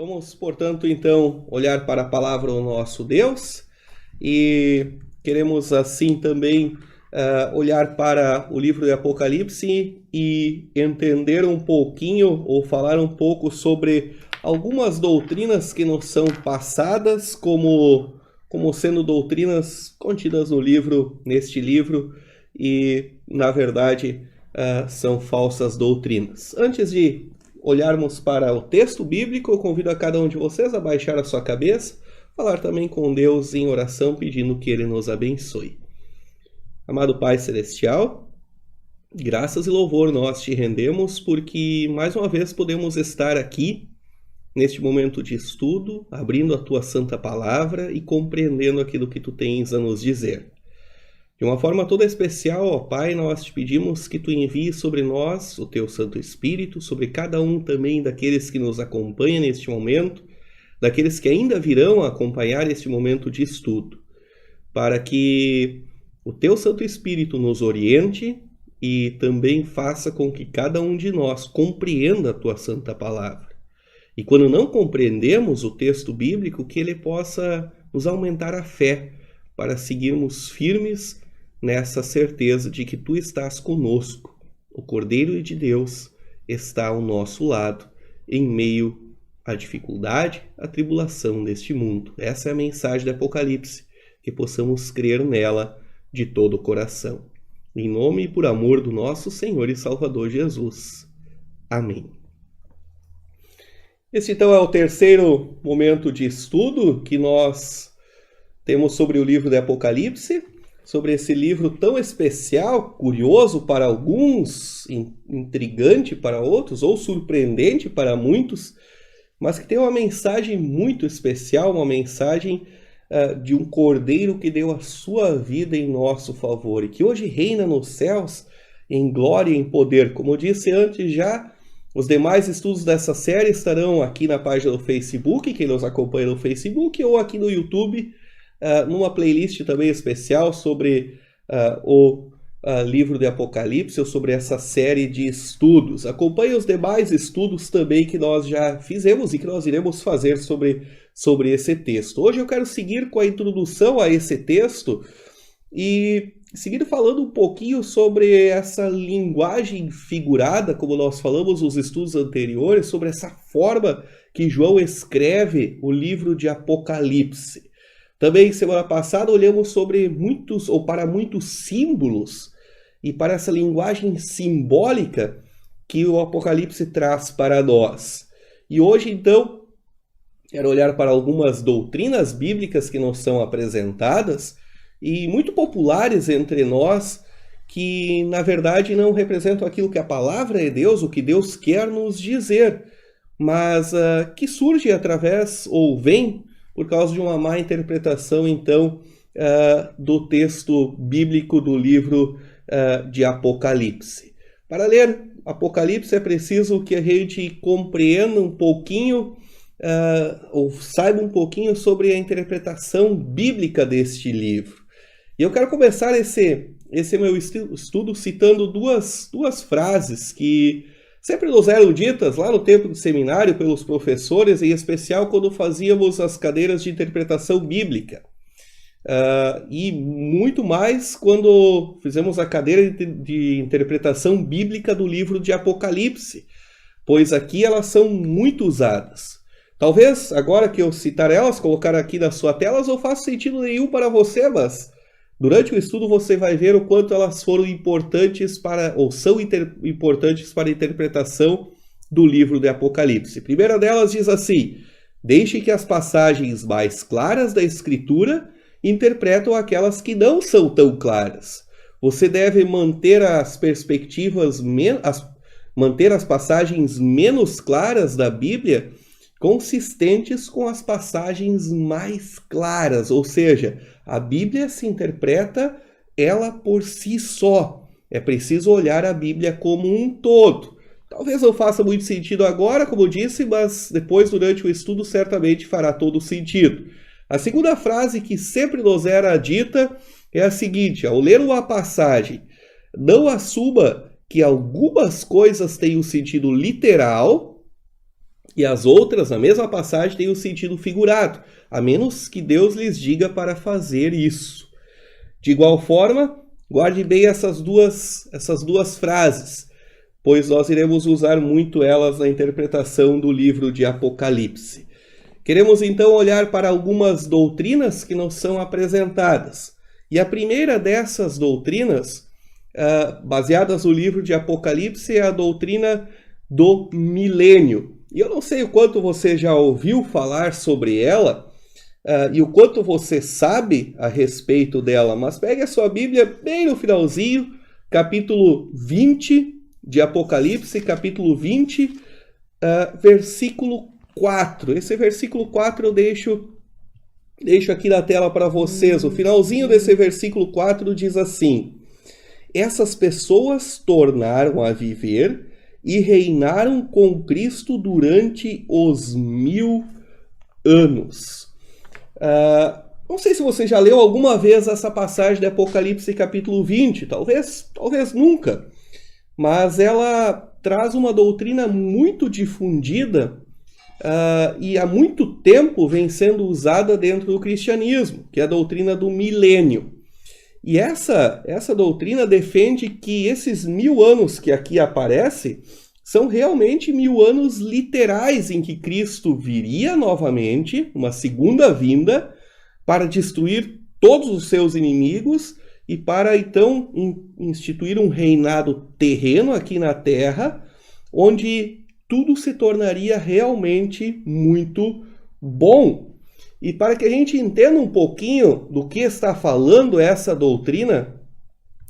Vamos, portanto, então, olhar para a palavra do nosso Deus e queremos assim também olhar para o livro de Apocalipse e entender um pouquinho ou falar um pouco sobre algumas doutrinas que nos são passadas como sendo doutrinas contidas no livro, neste livro, e, na verdade, são falsas doutrinas. Antes de olharmos para o texto bíblico, eu convido a cada um de vocês a baixar a sua cabeça, falar também com Deus em oração, pedindo que Ele nos abençoe. Amado Pai Celestial, graças e louvor nós te rendemos, porque mais uma vez podemos estar aqui, neste momento de estudo, abrindo a Tua Santa Palavra e compreendendo aquilo que Tu tens a nos dizer. De uma forma toda especial, ó Pai, nós te pedimos que Tu envies sobre nós o Teu Santo Espírito, sobre cada um também daqueles que nos acompanham neste momento, daqueles que ainda virão a acompanhar este momento de estudo, para que o Teu Santo Espírito nos oriente e também faça com que cada um de nós compreenda a Tua Santa Palavra. E quando não compreendemos o texto bíblico, que ele possa nos aumentar a fé para seguirmos firmes nessa certeza de que Tu estás conosco. O Cordeiro de Deus está ao nosso lado, em meio à dificuldade, à tribulação deste mundo. Essa é a mensagem do Apocalipse, que possamos crer nela de todo o coração. Em nome e por amor do nosso Senhor e Salvador Jesus. Amém. Este então é o terceiro momento de estudo que nós temos sobre o livro do Apocalipse, sobre esse livro tão especial, curioso para alguns, intrigante para outros, ou surpreendente para muitos, mas que tem uma mensagem muito especial, uma mensagem de um Cordeiro que deu a sua vida em nosso favor e que hoje reina nos céus em glória e em poder. Como eu disse antes já, os demais estudos dessa série estarão aqui na página do Facebook, quem nos acompanha no Facebook, ou aqui no YouTube, numa playlist também especial sobre o livro de Apocalipse, ou sobre essa série de estudos. Acompanhe os demais estudos também que nós já fizemos e que nós iremos fazer sobre esse texto. Hoje eu quero seguir com a introdução a esse texto e seguir falando um pouquinho sobre essa linguagem figurada, como nós falamos nos estudos anteriores, sobre essa forma que João escreve o livro de Apocalipse. Também, semana passada, olhamos sobre para muitos símbolos e para essa linguagem simbólica que o Apocalipse traz para nós. E hoje, então, quero olhar para algumas doutrinas bíblicas que nos são apresentadas e muito populares entre nós, que, na verdade, não representam aquilo que a palavra de Deus, o que Deus quer nos dizer, mas que surge através, ou vem, por causa de uma má interpretação, então, do texto bíblico do livro de Apocalipse. Para ler Apocalipse é preciso que a gente compreenda um pouquinho, ou saiba um pouquinho sobre a interpretação bíblica deste livro. E eu quero começar esse meu estudo citando duas frases que sempre nos eram ditas lá no tempo de seminário pelos professores, em especial quando fazíamos as cadeiras de interpretação bíblica. E muito mais quando fizemos a cadeira de interpretação bíblica do livro de Apocalipse, pois aqui elas são muito usadas. Talvez, agora que eu citar elas, colocar aqui na sua tela, elas não façam sentido nenhum para você, mas durante o estudo você vai ver o quanto elas foram importantes são importantes para a interpretação do livro de Apocalipse. A primeira delas diz assim: deixe que as passagens mais claras da Escritura interpretam aquelas que não são tão claras. Você deve manter as manter as passagens menos claras da Bíblia consistentes com as passagens mais claras, ou seja, a Bíblia se interpreta ela por si só. É preciso olhar a Bíblia como um todo. Talvez não faça muito sentido agora, como eu disse, mas depois, durante o estudo, certamente fará todo sentido. A segunda frase que sempre nos era dita é a seguinte: ao ler uma passagem, não assuma que algumas coisas têm um sentido literal E as outras, na mesma passagem, têm o sentido figurado, a menos que Deus lhes diga para fazer isso. De igual forma, guarde bem essas duas frases, pois nós iremos usar muito elas na interpretação do livro de Apocalipse. Queremos então olhar para algumas doutrinas que nos são apresentadas. E a primeira dessas doutrinas, baseadas no livro de Apocalipse, é a doutrina do milênio. E eu não sei o quanto você já ouviu falar sobre ela, e o quanto você sabe a respeito dela, mas pegue a sua Bíblia bem no finalzinho, capítulo 20 de Apocalipse, capítulo 20, versículo 4. Esse versículo 4 eu deixo aqui na tela para vocês. O finalzinho desse versículo 4 diz assim: essas pessoas tornaram a viver e reinaram com Cristo durante os 1000 anos. Não sei se você já leu alguma vez essa passagem de Apocalipse capítulo 20, talvez nunca, mas ela traz uma doutrina muito difundida e há muito tempo vem sendo usada dentro do cristianismo, que é a doutrina do milênio. E essa doutrina defende que esses 1000 anos que aqui aparece são realmente 1000 anos literais em que Cristo viria novamente, uma segunda vinda, para destruir todos os seus inimigos e para então instituir um reinado terreno aqui na terra, onde tudo se tornaria realmente muito bom. E para que a gente entenda um pouquinho do que está falando essa doutrina,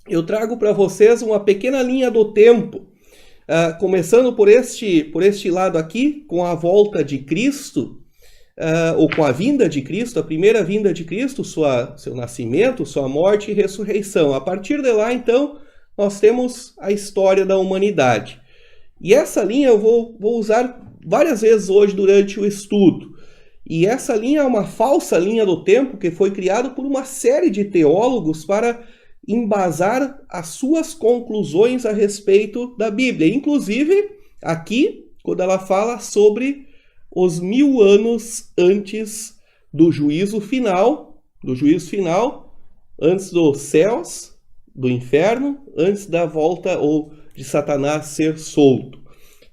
eu trago para vocês uma pequena linha do tempo, começando por este lado aqui, com a volta de Cristo, ou com a vinda de Cristo, a primeira vinda de Cristo, seu nascimento, sua morte e ressurreição. A partir de lá, então, nós temos a história da humanidade. E essa linha eu vou usar várias vezes hoje durante o estudo. E essa linha é uma falsa linha do tempo que foi criada por uma série de teólogos para embasar as suas conclusões a respeito da Bíblia. Inclusive, aqui, quando ela fala sobre os 1000 anos antes do juízo final, antes dos céus, do inferno, antes da volta ou de Satanás ser solto.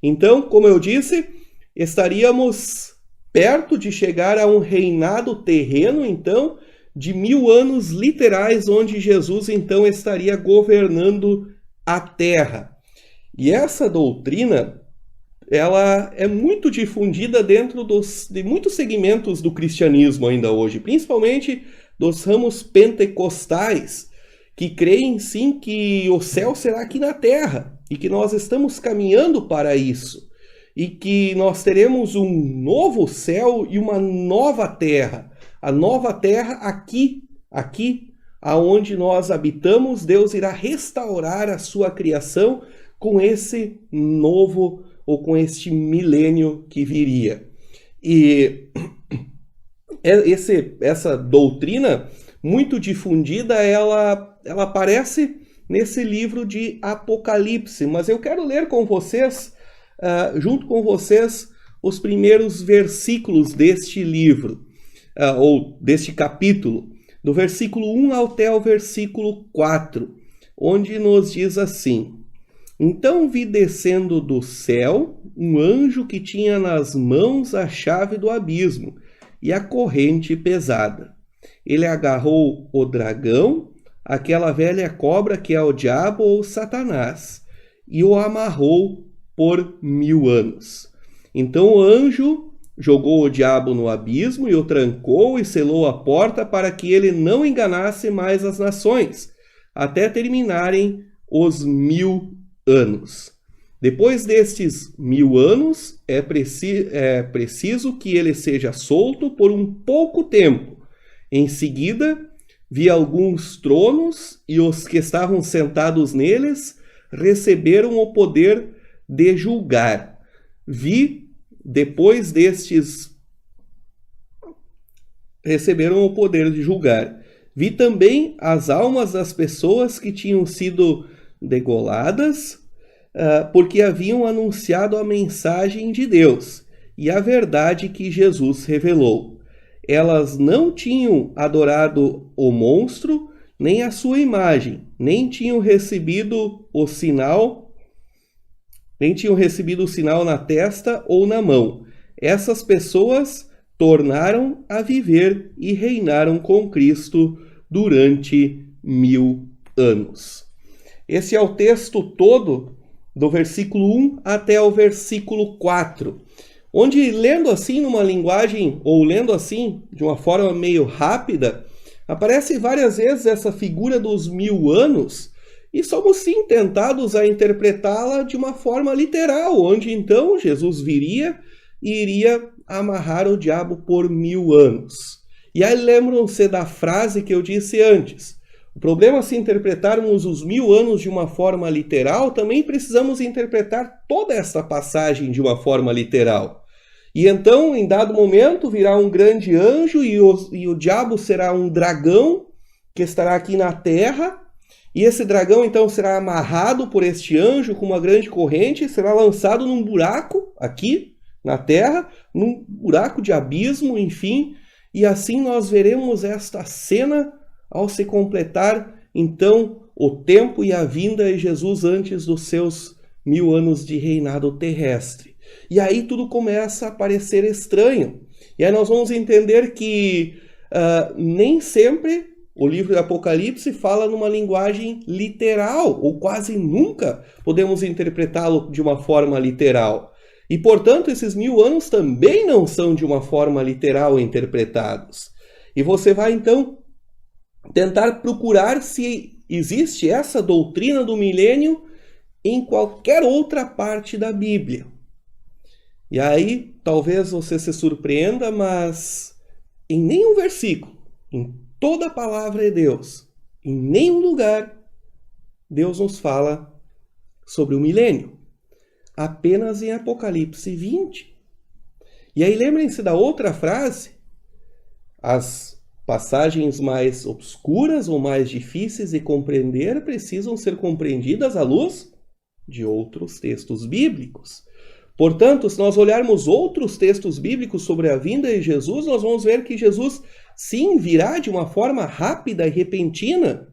Então, como eu disse, estaríamos perto de chegar a um reinado terreno, então, de 1000 anos literais, onde Jesus, então, estaria governando a terra. E essa doutrina, ela é muito difundida dentro de muitos segmentos do cristianismo ainda hoje, principalmente dos ramos pentecostais, que creem, sim, que o céu será aqui na terra, e que nós estamos caminhando para isso. E que nós teremos um novo céu e uma nova terra. A nova terra aqui aonde nós habitamos, Deus irá restaurar a sua criação com esse novo, ou com este milênio que viria. E essa doutrina muito difundida, ela aparece nesse livro de Apocalipse, mas eu quero ler com vocês, junto com vocês, os primeiros versículos deste livro, ou deste capítulo, do versículo 1 até o versículo 4, onde nos diz assim: então vi descendo do céu um anjo que tinha nas mãos a chave do abismo e a corrente pesada. Ele agarrou o dragão, aquela velha cobra que é o diabo ou Satanás, e o amarrou por 1000 anos. Então o anjo jogou o diabo no abismo e o trancou e selou a porta para que ele não enganasse mais as nações, até terminarem os 1000 anos. Depois destes 1000 anos, é preciso que ele seja solto por um pouco tempo. Em seguida, vi alguns tronos e os que estavam sentados neles receberam o poder de julgar. Receberam o poder de julgar. Vi também as almas das pessoas que tinham sido degoladas, porque haviam anunciado a mensagem de Deus e a verdade que Jesus revelou. Elas não tinham adorado o monstro, nem a sua imagem, nem tinham recebido o sinal na testa ou na mão. Essas pessoas tornaram a viver e reinaram com Cristo durante 1000 anos. Esse é o texto todo do versículo 1 até o versículo 4, onde, lendo assim numa linguagem, ou lendo assim de uma forma meio rápida, aparece várias vezes essa figura dos 1000 anos, e somos sim tentados a interpretá-la de uma forma literal, onde então Jesus viria e iria amarrar o diabo por 1000 anos. E aí lembram-se da frase que eu disse antes. O problema, se interpretarmos os 1000 anos de uma forma literal, também precisamos interpretar toda essa passagem de uma forma literal. E então, em dado momento, virá um grande anjo e o diabo será um dragão que estará aqui na terra. E esse dragão, então, será amarrado por este anjo com uma grande corrente e será lançado num buraco aqui na terra, num buraco de abismo, enfim. E assim nós veremos esta cena ao se completar, então, o tempo e a vinda de Jesus antes dos seus 1000 anos de reinado terrestre. E aí tudo começa a parecer estranho. E aí nós vamos entender que nem sempre o livro do Apocalipse fala numa linguagem literal, ou quase nunca podemos interpretá-lo de uma forma literal. E, portanto, esses 1000 anos também não são de uma forma literal interpretados. E você vai, então, tentar procurar se existe essa doutrina do milênio em qualquer outra parte da Bíblia. E aí, talvez você se surpreenda, mas em nenhum versículo, em toda a palavra de Deus, em nenhum lugar, Deus nos fala sobre o milênio. Apenas em Apocalipse 20. E aí lembrem-se da outra frase. As passagens mais obscuras ou mais difíceis de compreender precisam ser compreendidas à luz de outros textos bíblicos. Portanto, se nós olharmos outros textos bíblicos sobre a vinda de Jesus, nós vamos ver que Jesus sim virá de uma forma rápida e repentina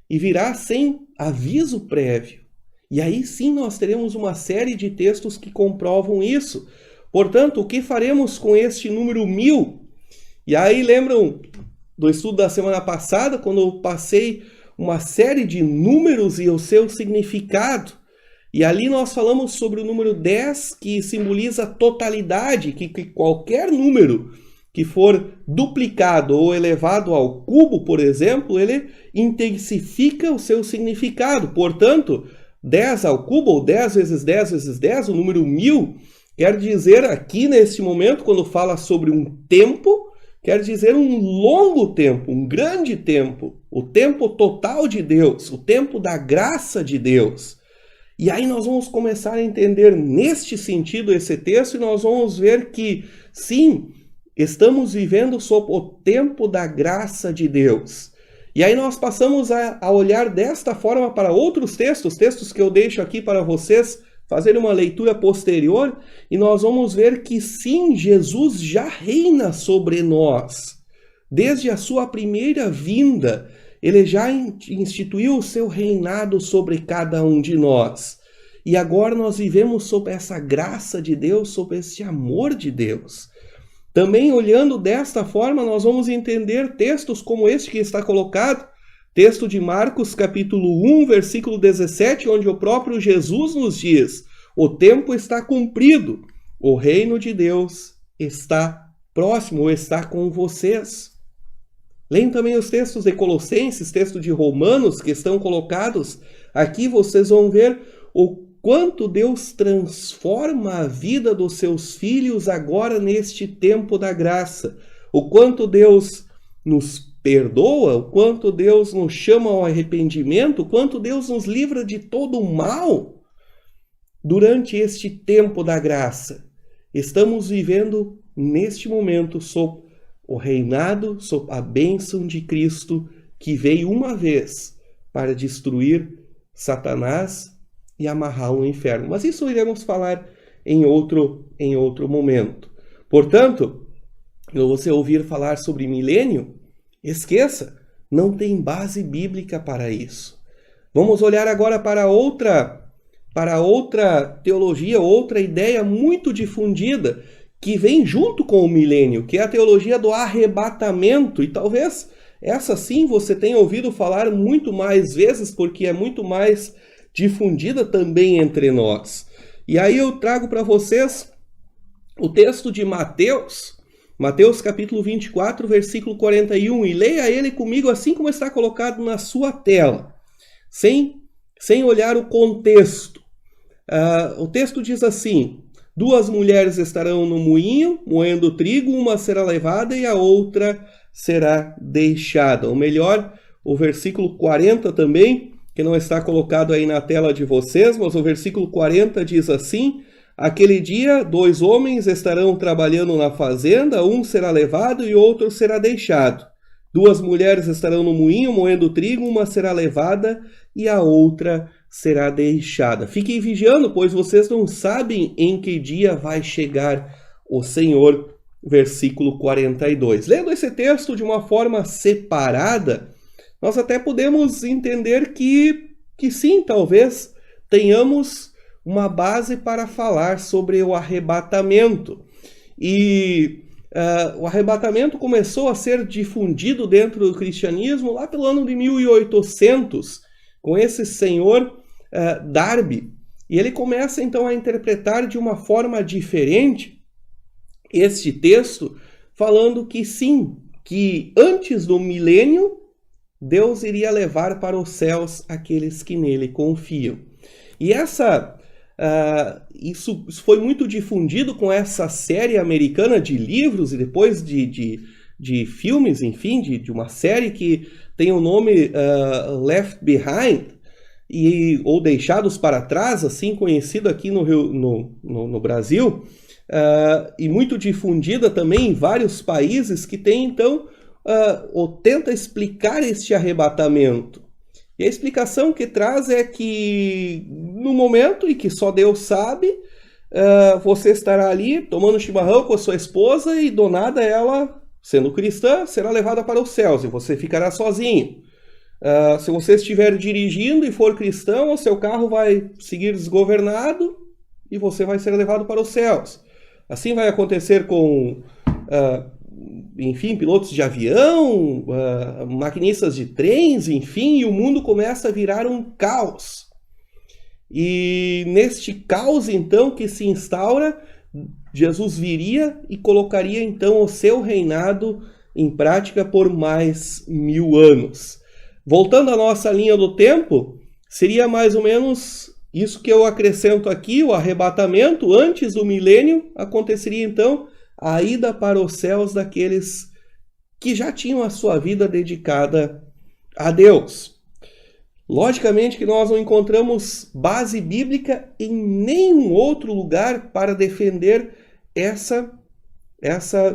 e virá sem aviso prévio. E aí sim nós teremos uma série de textos que comprovam isso. Portanto, o que faremos com este número 1000? E aí lembram do estudo da semana passada, quando eu passei uma série de números e o seu significado? E ali nós falamos sobre o número 10, que simboliza totalidade, que qualquer número que for duplicado ou elevado ao cubo, por exemplo, ele intensifica o seu significado. Portanto, 10 ao cubo, ou 10 vezes 10 vezes 10, o número 1000, quer dizer aqui neste momento, quando fala sobre um tempo, quer dizer um longo tempo, um grande tempo, o tempo total de Deus, o tempo da graça de Deus. E aí nós vamos começar a entender neste sentido esse texto e nós vamos ver que, sim, estamos vivendo sob o tempo da graça de Deus. E aí nós passamos a olhar desta forma para outros textos que eu deixo aqui para vocês fazerem uma leitura posterior, e nós vamos ver que sim, Jesus já reina sobre nós. Desde a sua primeira vinda, ele já instituiu o seu reinado sobre cada um de nós. E agora nós vivemos sob essa graça de Deus, sob esse amor de Deus. Também olhando desta forma, nós vamos entender textos como este que está colocado, texto de Marcos capítulo 1, versículo 17, onde o próprio Jesus nos diz: o tempo está cumprido, o reino de Deus está próximo, ou está com vocês. Leiam também os textos de Colossenses, texto de Romanos, que estão colocados aqui. Vocês vão ver o quanto Deus transforma a vida dos seus filhos agora neste tempo da graça. O quanto Deus nos perdoa, o quanto Deus nos chama ao arrependimento, o quanto Deus nos livra de todo o mal durante este tempo da graça. Estamos vivendo neste momento sob o reinado, sob a bênção de Cristo, que veio uma vez para destruir Satanás e amarrá-lo no inferno. Mas isso iremos falar em outro momento. Portanto, quando você ouvir falar sobre milênio, esqueça, não tem base bíblica para isso. Vamos olhar agora para outra teologia, outra ideia muito difundida, que vem junto com o milênio, que é a teologia do arrebatamento, e talvez essa sim você tenha ouvido falar muito mais vezes, porque é muito mais difundida também entre nós. E aí eu trago para vocês o texto de Mateus capítulo 24, versículo 41, e leia ele comigo assim como está colocado na sua tela, sem olhar o contexto. O texto diz assim: 2 mulheres estarão no moinho, moendo trigo, uma será levada e a outra será deixada. Ou melhor, o versículo 40 também, que não está colocado aí na tela de vocês, mas o versículo 40 diz assim: aquele dia 2 homens estarão trabalhando na fazenda, um será levado e outro será deixado. 2 mulheres estarão no moinho, moendo trigo, uma será levada e a outra será deixada. Fiquem vigiando, pois vocês não sabem em que dia vai chegar o Senhor. Versículo 42. Lendo esse texto de uma forma separada, nós até podemos entender que sim, talvez tenhamos uma base para falar sobre o arrebatamento. E o arrebatamento começou a ser difundido dentro do cristianismo lá pelo ano de 1800, com esse senhor Darby. E ele começa então a interpretar de uma forma diferente este texto, falando que sim, que antes do milênio, Deus iria levar para os céus aqueles que nele confiam. E isso foi muito difundido com essa série americana de livros e depois de filmes, enfim, de uma série que tem o nome Left Behind, ou Deixados para Trás, assim conhecido aqui no Brasil, e muito difundida também em vários países, que tem então, ou tenta explicar este arrebatamento. E a explicação que traz é que no momento em que só Deus sabe, você estará ali tomando chimarrão com a sua esposa e do nada ela, sendo cristã, será levada para os céus e você ficará sozinho. Se você estiver dirigindo e for cristão, o seu carro vai seguir desgovernado e você vai ser levado para os céus. Assim vai acontecer com, enfim, pilotos de avião, maquinistas de trens, enfim, e o mundo começa a virar um caos. E neste caos, então, que se instaura, Jesus viria e colocaria, então, o seu reinado em prática por mais 1000 anos. Voltando à nossa linha do tempo, seria mais ou menos isso que eu acrescento aqui, o arrebatamento. Antes do milênio, aconteceria, então, a ida para os céus daqueles que já tinham a sua vida dedicada a Deus. Logicamente que nós não encontramos base bíblica em nenhum outro lugar para defender essa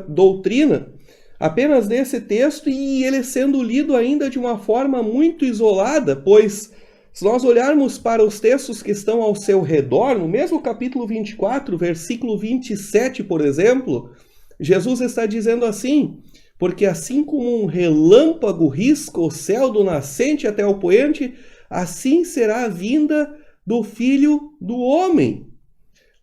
doutrina. Apenas nesse texto, e ele sendo lido ainda de uma forma muito isolada, pois se nós olharmos para os textos que estão ao seu redor, no mesmo capítulo 24, versículo 27, por exemplo, Jesus está dizendo assim: porque assim como um relâmpago risca o céu do nascente até o poente, assim será a vinda do Filho do Homem.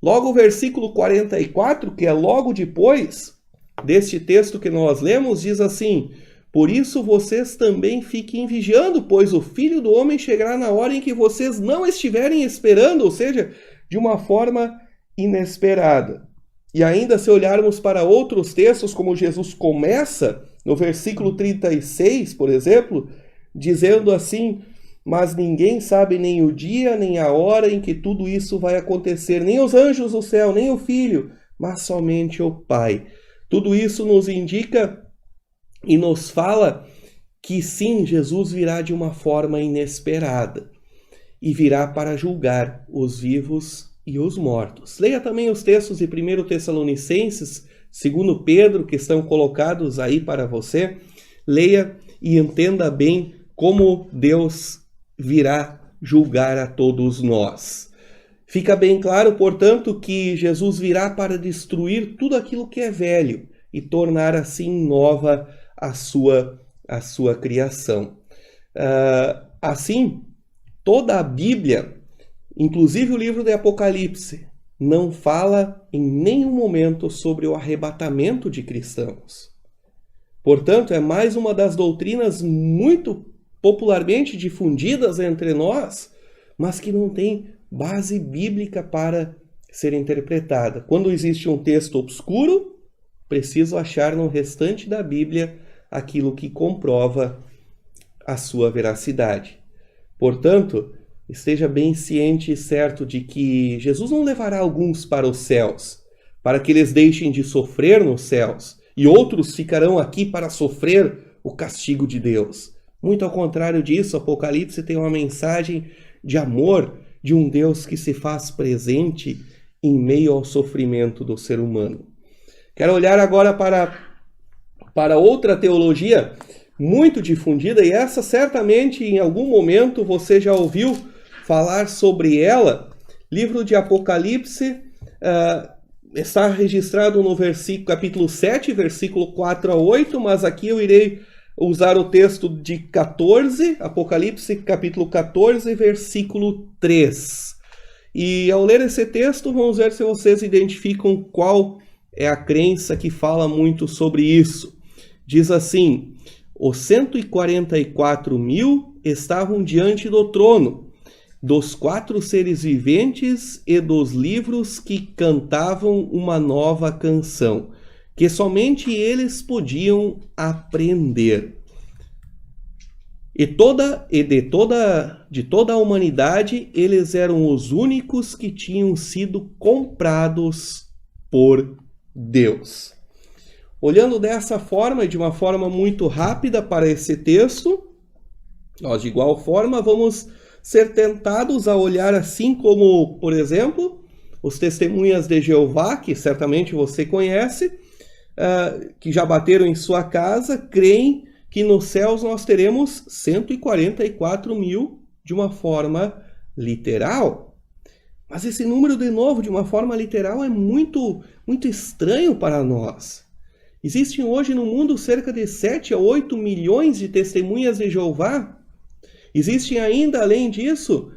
Logo o versículo 44, que é logo depois deste texto que nós lemos, diz assim: por isso vocês também fiquem vigiando, pois o Filho do Homem chegará na hora em que vocês não estiverem esperando, ou seja, de uma forma inesperada. E ainda se olharmos para outros textos, como Jesus começa no versículo 36, por exemplo, dizendo assim: mas ninguém sabe nem o dia, nem a hora em que tudo isso vai acontecer, nem os anjos do céu, nem o Filho, mas somente o Pai. Tudo isso nos indica e nos fala que sim, Jesus virá de uma forma inesperada e virá para julgar os vivos e os mortos. Leia também os textos de 1 Tessalonicenses, 2 Pedro, que estão colocados aí para você. Leia e entenda bem como Deus virá julgar a todos nós. Fica bem claro, portanto, que Jesus virá para destruir tudo aquilo que é velho e tornar assim nova a sua criação. Assim, toda a Bíblia, inclusive o livro de Apocalipse, não fala em nenhum momento sobre o arrebatamento de cristãos. Portanto, é mais uma das doutrinas muito popularmente difundidas entre nós, mas que não tem base bíblica para ser interpretada. Quando existe um texto obscuro, preciso achar no restante da Bíblia aquilo que comprova a sua veracidade. Portanto, esteja bem ciente e certo de que Jesus não levará alguns para os céus, para que eles deixem de sofrer nos céus, e outros ficarão aqui para sofrer o castigo de Deus. Muito ao contrário disso, Apocalipse tem uma mensagem de amor de um Deus que se faz presente em meio ao sofrimento do ser humano. Quero olhar agora para outra teologia muito difundida, e essa certamente em algum momento você já ouviu falar sobre ela. Livro de Apocalipse está registrado no capítulo 7, versículo 4 a 8, mas aqui eu irei usar o texto de 14, Apocalipse capítulo 14, versículo 3. E ao ler esse texto, vamos ver se vocês identificam qual é a crença que fala muito sobre isso. Diz assim: os 144.000 estavam diante do trono, dos 4 seres viventes e dos livros que cantavam uma nova canção, que somente eles podiam aprender. De toda a humanidade, eles eram os únicos que tinham sido comprados por Deus. Olhando dessa forma e de uma forma muito rápida para esse texto, nós de igual forma vamos ser tentados a olhar assim como, por exemplo, os testemunhas de Jeová, que certamente você conhece, que já bateram em sua casa, creem que nos céus nós teremos 144.000 de uma forma literal. Mas esse número, de novo, de uma forma literal, é muito estranho para nós. Existem hoje no mundo cerca de 7 a 8 milhões de testemunhas de Jeová. Existem ainda, além disso,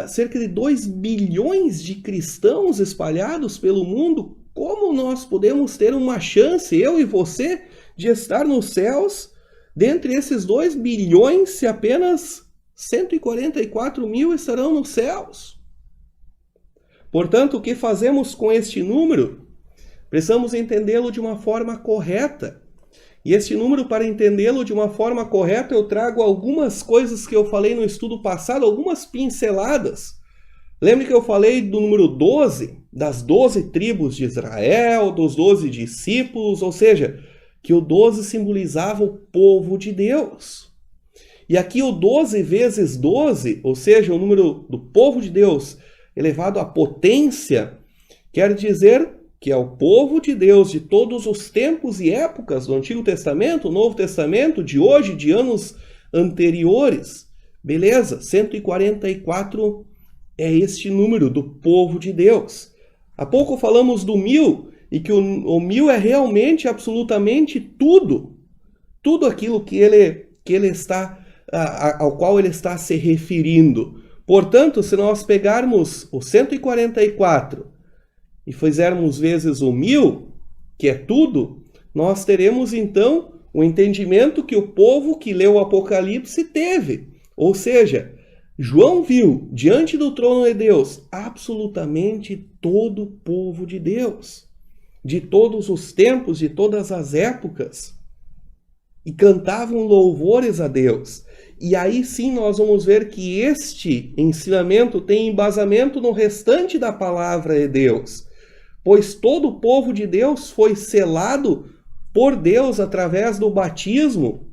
cerca de 2 bilhões de cristãos espalhados pelo mundo. Como nós podemos ter uma chance, eu e você, de estar nos céus, dentre esses 2 bilhões, se apenas 144.000 estarão nos céus? Portanto, o que fazemos com este número? Precisamos entendê-lo de uma forma correta. E este número, para entendê-lo de uma forma correta, eu trago algumas coisas que eu falei no estudo passado, algumas pinceladas. Lembre que eu falei do número 12, das 12 tribos de Israel, dos 12 discípulos, ou seja, que o 12 simbolizava o povo de Deus. E aqui o 12 vezes 12, ou seja, o número do povo de Deus elevado à potência, quer dizer que é o povo de Deus de todos os tempos e épocas do Antigo Testamento, Novo Testamento, de hoje, de anos anteriores. Beleza, 144 é este número do povo de Deus. Há pouco falamos do 1000, e que o 1000 é realmente, absolutamente tudo aquilo que ele está, ao qual ele está se referindo. Portanto, se nós pegarmos o 144 e fizermos vezes o 1000, que é tudo, nós teremos então o entendimento que o povo que leu o Apocalipse teve. Ou seja, João viu diante do trono de Deus absolutamente todo o povo de Deus, de todos os tempos, de todas as épocas, e cantavam louvores a Deus. E aí sim nós vamos ver que este ensinamento tem embasamento no restante da palavra de Deus, pois todo o povo de Deus foi selado por Deus através do batismo,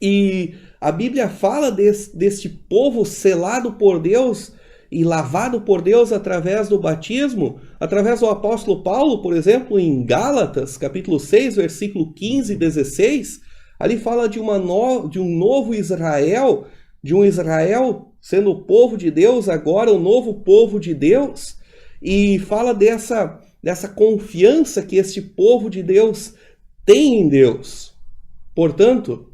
e a Bíblia fala deste povo selado por Deus e lavado por Deus através do batismo, através do apóstolo Paulo, por exemplo, em Gálatas, capítulo 6, versículo 15 e 16, ali fala de um novo Israel, de um Israel sendo o povo de Deus, agora o novo povo de Deus, e fala dessa confiança que este povo de Deus tem em Deus. Portanto,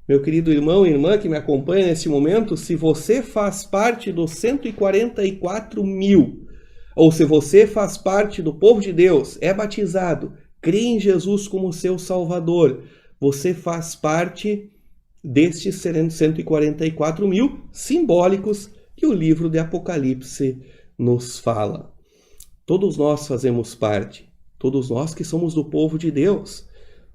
meu querido irmão e irmã que me acompanha nesse momento, se você faz parte dos 144 mil, ou se você faz parte do povo de Deus, é batizado, crê em Jesus como seu Salvador, você faz parte destes 144 mil simbólicos que o livro de Apocalipse nos fala. Todos nós fazemos parte, todos nós que somos do povo de Deus.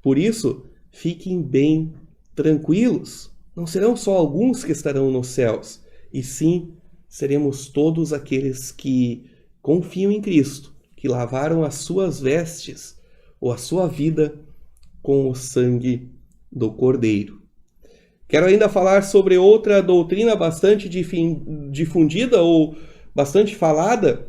Por isso, fiquem bem tranquilos. Não serão só alguns que estarão nos céus, e sim seremos todos aqueles que confiam em Cristo, que lavaram as suas vestes ou a sua vida com o sangue do Cordeiro. Quero ainda falar sobre outra doutrina bastante difundida ou bastante falada,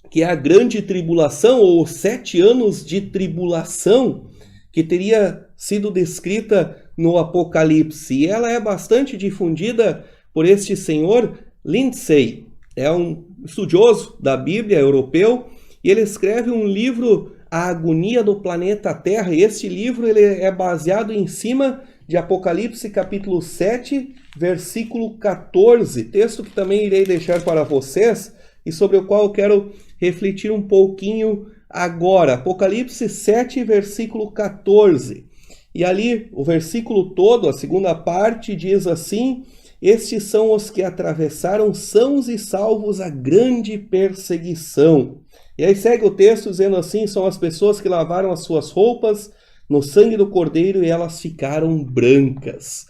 que é a grande tribulação ou 7 anos de tribulação, que teria sido descrita no Apocalipse. E ela é bastante difundida por este senhor Lindsay. É um estudioso da Bíblia europeu e ele escreve um livro, A Agonia do Planeta Terra. E este livro ele é baseado em cima de Apocalipse capítulo 7, versículo 14. Texto que também irei deixar para vocês e sobre o qual eu quero refletir um pouquinho agora. Apocalipse 7, versículo 14. E ali, o versículo todo, a segunda parte, diz assim: estes são os que atravessaram sãos e salvos a grande perseguição. E aí segue o texto dizendo assim: são as pessoas que lavaram as suas roupas no sangue do Cordeiro e elas ficaram brancas.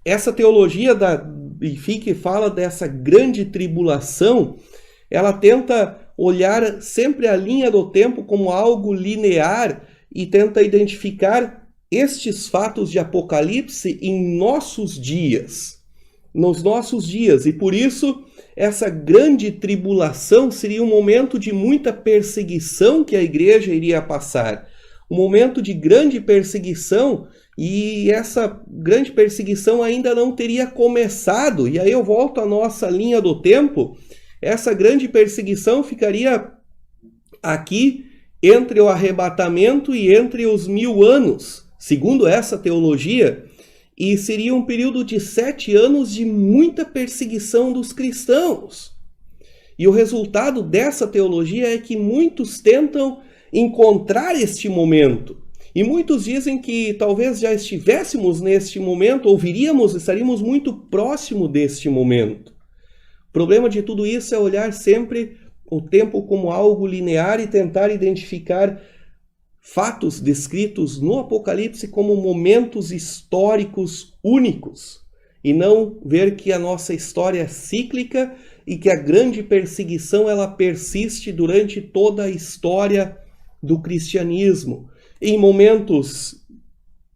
Essa teologia que fala dessa grande tribulação, ela tenta olhar sempre a linha do tempo como algo linear e tenta identificar estes fatos de Apocalipse em nossos dias, nos nossos dias. E por isso, essa grande tribulação seria um momento de muita perseguição que a igreja iria passar. Um momento de grande perseguição, e essa grande perseguição ainda não teria começado. E aí eu volto à nossa linha do tempo. Essa grande perseguição ficaria aqui entre o arrebatamento e entre os 1000 anos, segundo essa teologia, e seria um período de 7 anos de muita perseguição dos cristãos. E o resultado dessa teologia é que muitos tentam encontrar este momento. E muitos dizem que talvez já estivéssemos neste momento, ou estaríamos muito próximo deste momento. O problema de tudo isso é olhar sempre o tempo como algo linear e tentar identificar fatos descritos no Apocalipse como momentos históricos únicos, e não ver que a nossa história é cíclica e que a grande perseguição ela persiste durante toda a história do cristianismo. Em momentos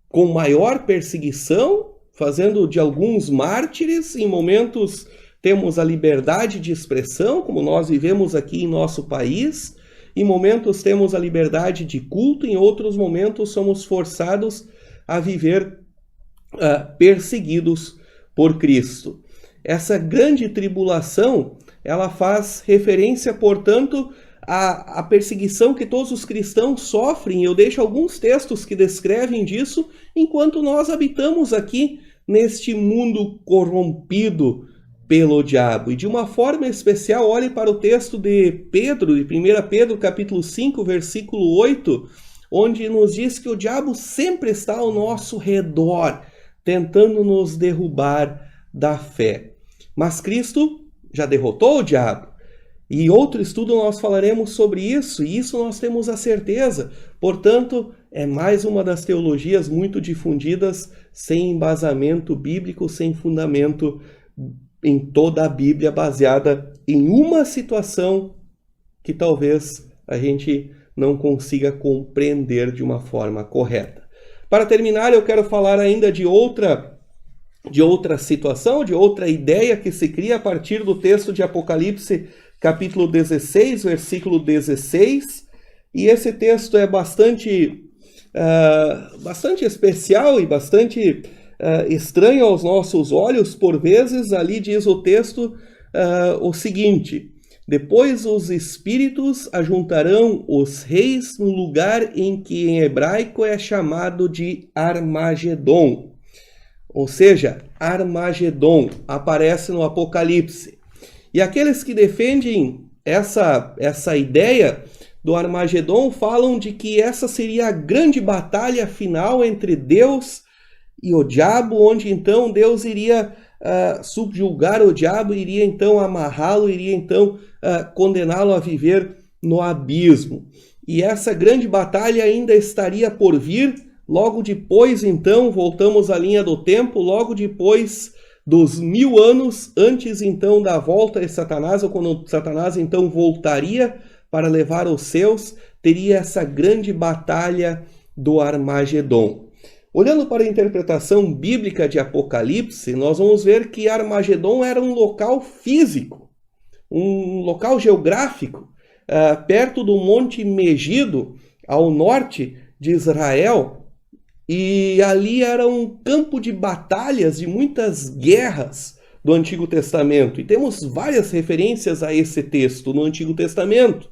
com maior perseguição, fazendo de alguns mártires, em momentos temos a liberdade de expressão, como nós vivemos aqui em nosso país, em momentos temos a liberdade de culto, em outros momentos somos forçados a viver perseguidos por Cristo. Essa grande tribulação, ela faz referência, portanto, à perseguição que todos os cristãos sofrem. Eu deixo alguns textos que descrevem disso enquanto nós habitamos aqui neste mundo corrompido pelo diabo. E de uma forma especial, olhe para o texto de Pedro, de 1 Pedro capítulo 5, versículo 8, onde nos diz que o diabo sempre está ao nosso redor, tentando nos derrubar da fé. Mas Cristo já derrotou o diabo. E em outro estudo nós falaremos sobre isso, e isso nós temos a certeza. Portanto, é mais uma das teologias muito difundidas, sem embasamento bíblico, sem fundamento em toda a Bíblia, baseada em uma situação que talvez a gente não consiga compreender de uma forma correta. Para terminar, eu quero falar ainda de outra situação, de outra ideia que se cria a partir do texto de Apocalipse, capítulo 16, versículo 16. E esse texto é bastante especial e bastante estranho aos nossos olhos, por vezes, ali diz o texto o seguinte: depois os espíritos ajuntarão os reis no lugar em que em hebraico é chamado de Armagedon. Ou seja, Armagedon aparece no Apocalipse. E aqueles que defendem essa ideia do Armagedon falam de que essa seria a grande batalha final entre Deus e o diabo, onde então Deus iria subjugar o diabo, iria então amarrá-lo, iria então condená-lo a viver no abismo. E essa grande batalha ainda estaria por vir. Logo depois, então, voltamos à linha do tempo, logo depois dos 1000 anos, antes então da volta de Satanás, ou quando Satanás então voltaria para levar os seus, teria essa grande batalha do Armagedon. Olhando para a interpretação bíblica de Apocalipse, nós vamos ver que Armagedon era um local físico, um local geográfico, perto do Monte Megido, ao norte de Israel. E ali era um campo de batalhas, de muitas guerras do Antigo Testamento. E temos várias referências a esse texto no Antigo Testamento.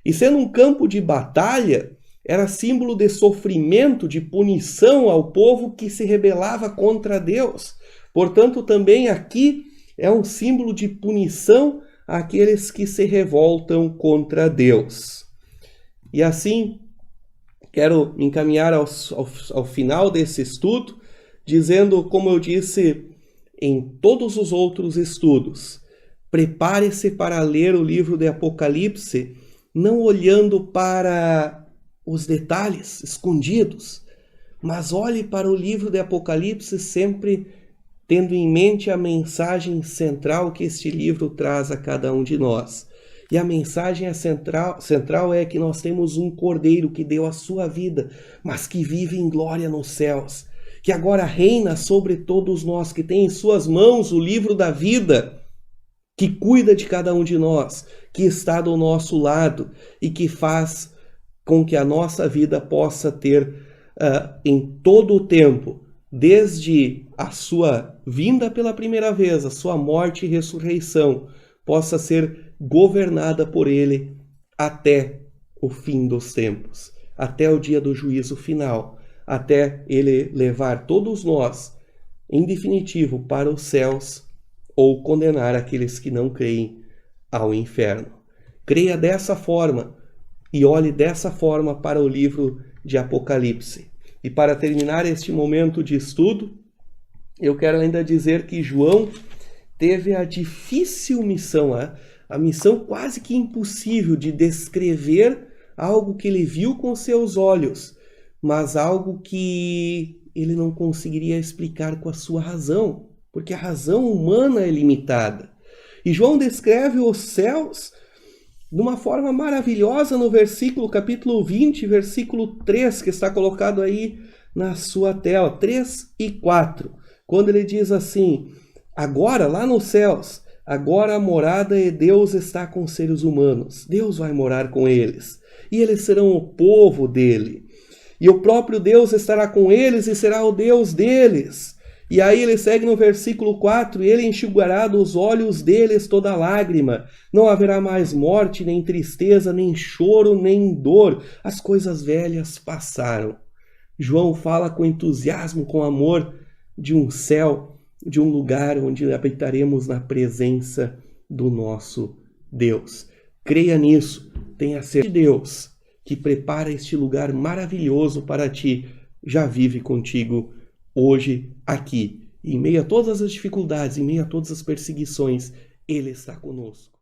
E sendo um campo de batalha, era símbolo de sofrimento, de punição ao povo que se rebelava contra Deus. Portanto, também aqui é um símbolo de punição àqueles que se revoltam contra Deus. E assim, quero me encaminhar ao final desse estudo, dizendo, como eu disse em todos os outros estudos, prepare-se para ler o livro de Apocalipse, não olhando para os detalhes escondidos, mas olhe para o livro de Apocalipse sempre tendo em mente a mensagem central que este livro traz a cada um de nós. E a mensagem central é que nós temos um Cordeiro que deu a sua vida, mas que vive em glória nos céus, que agora reina sobre todos nós, que tem em suas mãos o livro da vida, que cuida de cada um de nós, que está do nosso lado e que faz com que a nossa vida possa ter em todo o tempo, desde a sua vinda pela primeira vez, a sua morte e ressurreição, possa ser governada por Ele até o fim dos tempos, até o dia do juízo final, até Ele levar todos nós, em definitivo, para os céus ou condenar aqueles que não creem ao inferno. Creia dessa forma e olhe dessa forma para o livro de Apocalipse. E para terminar este momento de estudo, eu quero ainda dizer que João teve a difícil missão, a missão quase que impossível de descrever algo que ele viu com seus olhos, mas algo que ele não conseguiria explicar com a sua razão, porque a razão humana é limitada. E João descreve os céus de uma forma maravilhosa no capítulo 20, versículo 3, que está colocado aí na sua tela, 3 e 4, quando ele diz assim: agora, lá nos céus, agora a morada de Deus está com os seres humanos. Deus vai morar com eles, e eles serão o povo dele. E o próprio Deus estará com eles e será o Deus deles. E aí ele segue no versículo 4, e ele enxugará dos olhos deles toda lágrima. Não haverá mais morte, nem tristeza, nem choro, nem dor. As coisas velhas passaram. João fala com entusiasmo, com amor, de um céu, de um lugar onde habitaremos na presença do nosso Deus. Creia nisso, tenha certeza de Deus, que prepara este lugar maravilhoso para ti, já vive contigo hoje, aqui. Em meio a todas as dificuldades, em meio a todas as perseguições, Ele está conosco.